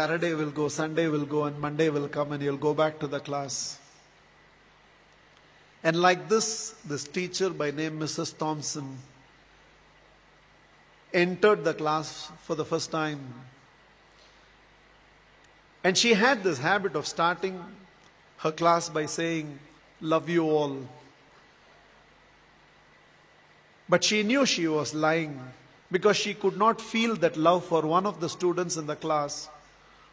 Saturday will go, Sunday will go, and Monday will come, and you'll go back to the class. And like this teacher by name Mrs. Thompson entered the class for the first time. And she had this habit of starting her class by saying, "Love you all." But she knew she was lying because she could not feel that love for one of the students in the class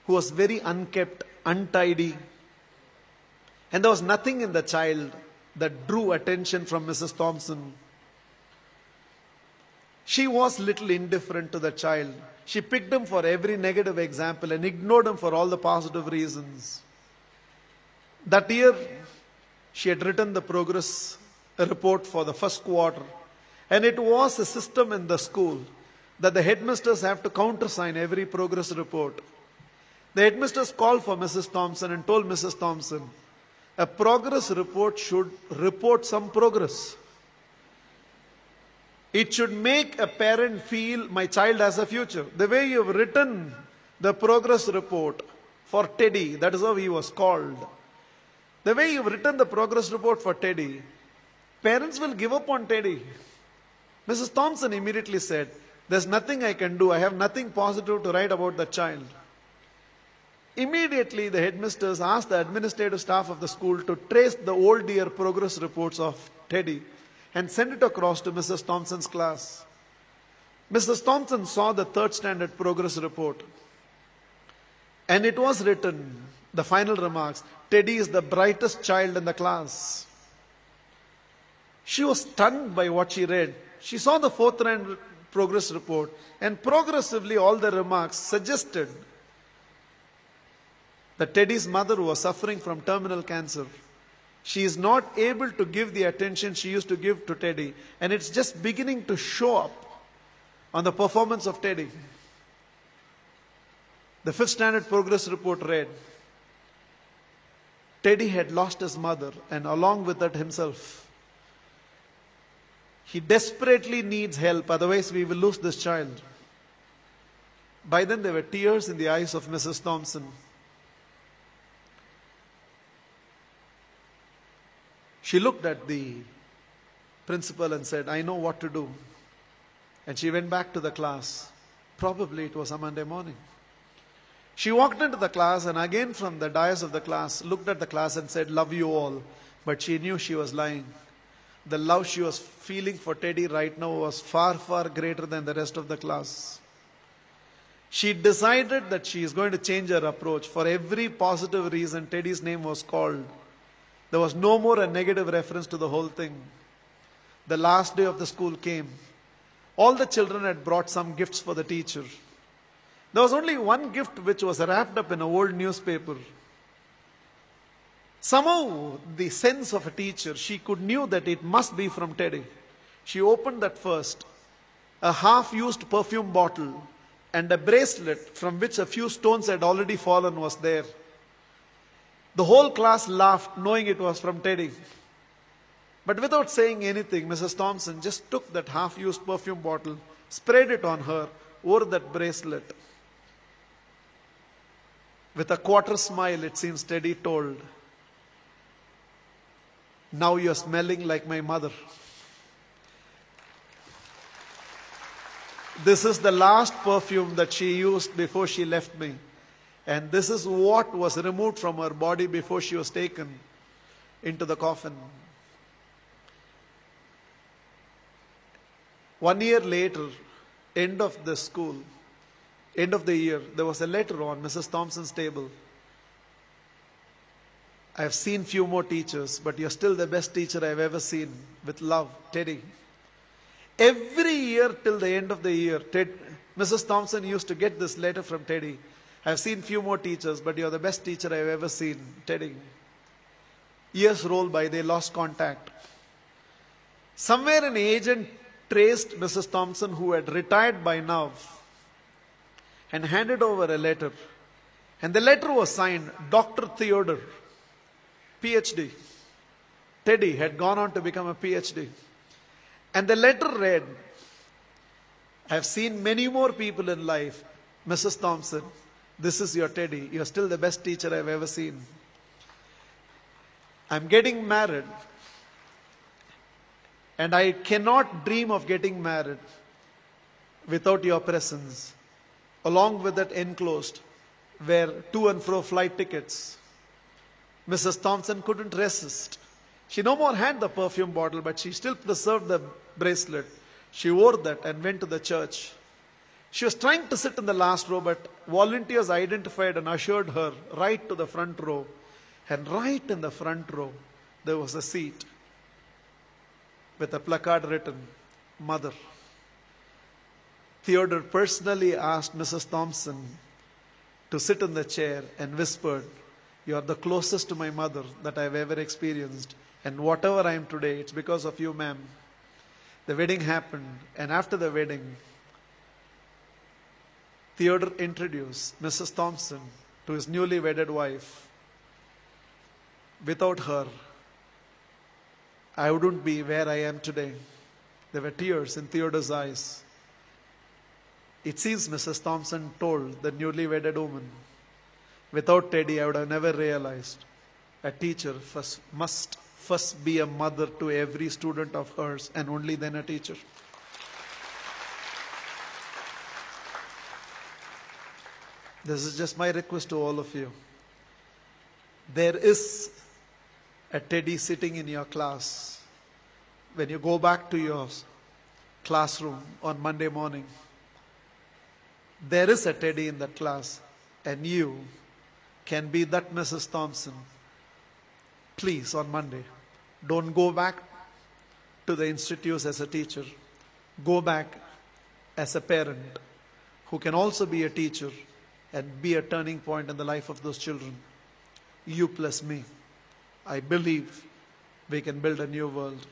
who was very unkept, untidy. And there was nothing in the child that drew attention from Mrs. Thompson. She was little indifferent to the child. She picked him for every negative example and ignored him for all the positive reasons. That year, she had written the progress report for the first quarter. And it was a system in the school that the headmasters have to countersign every progress report. The headmasters called for Mrs. Thompson and told Mrs. Thompson, a progress report should report some progress. It should make a parent feel my child has a future. The way you've written the progress report for Teddy, that is how he was called. The way you've written the progress report for Teddy, parents will give up on Teddy. Mrs. Thompson immediately said, there's nothing I can do. I have nothing positive to write about the child. Immediately, the headmasters asked the administrative staff of the school to trace the old year progress reports of Teddy and send it across to Mrs. Thompson's class. Mrs. Thompson saw the third standard progress report. And it was written, the final remarks, Teddy is the brightest child in the class. She was stunned by what she read. She saw the fourth round progress report, and progressively all the remarks suggested that Teddy's mother was suffering from terminal cancer. She is not able to give the attention she used to give to Teddy, and it's just beginning to show up on the performance of Teddy. The fifth standard progress report read, Teddy had lost his mother and along with that himself. He desperately needs help, otherwise we will lose this child. By then there were tears in the eyes of Mrs. Thompson. She looked at the principal and said, I know what to do. And she went back to the class. Probably it was a Monday morning. She walked into the class and again from the dais of the class, looked at the class and said, love you all. But she knew she was lying. The love she was feeling for Teddy right now was far, far greater than the rest of the class. She decided that she is going to change her approach. For every positive reason, Teddy's name was called. There was no more a negative reference to the whole thing. The last day of the school came. All the children had brought some gifts for the teacher. There was only one gift which was wrapped up in an old newspaper. Somehow, the sense of a teacher, she knew that it must be from Teddy. She opened that first. A half-used perfume bottle and a bracelet from which a few stones had already fallen was there. The whole class laughed, knowing it was from Teddy. But without saying anything, Mrs. Thompson just took that half-used perfume bottle, sprayed it on her, wore that bracelet. With a quarter smile, it seems Teddy told, now you're smelling like my mother. This is the last perfume that she used before she left me. And this is what was removed from her body before she was taken into the coffin. 1 year later, end of the school, end of the year, there was a letter on Mrs. Thompson's table. I have seen few more teachers, but you're still the best teacher I've ever seen. With love, Teddy. Every year till the end of the year, Mrs. Thompson used to get this letter from Teddy. I've seen few more teachers, but you're the best teacher I've ever seen, Teddy. Years rolled by, they lost contact. Somewhere an agent traced Mrs. Thompson, who had retired by now, and handed over a letter. And the letter was signed, Dr. Theodore, PhD. Teddy had gone on to become a PhD. And the letter read, I have seen many more people in life, Mrs. Thompson, This is your Teddy. You're still the best teacher I've ever seen. I'm getting married, and I cannot dream of getting married without your presence. Along with that enclosed were to and fro flight tickets. Mrs. Thompson couldn't resist. She no more had the perfume bottle, but she still preserved the bracelet. She wore that and went to the church. She was trying to sit in the last row, but volunteers identified and ushered her right to the front row. And right in the front row, there was a seat with a placard written, Mother. Theodore personally asked Mrs. Thompson to sit in the chair and whispered, "You are the closest to my mother that I've ever experienced. And whatever I am today, it's because of you, ma'am." The wedding happened, and after the wedding, Theodore introduced Mrs. Thompson to his newly wedded wife. Without her, I wouldn't be where I am today. There were tears in Theodore's eyes. It seems Mrs. Thompson told the newly wedded woman, "Without Teddy, I would have never realized a teacher must first be a mother to every student of hers, and only then a teacher." This is just my request to all of you. There is a Teddy sitting in your class. When you go back to your classroom on Monday morning, there is a Teddy in that class, and you can be that Mrs. Thompson. Please, on Monday, don't go back to the institutes as a teacher. Go back as a parent who can also be a teacher and be a turning point in the life of those children. You plus me. I believe we can build a new world.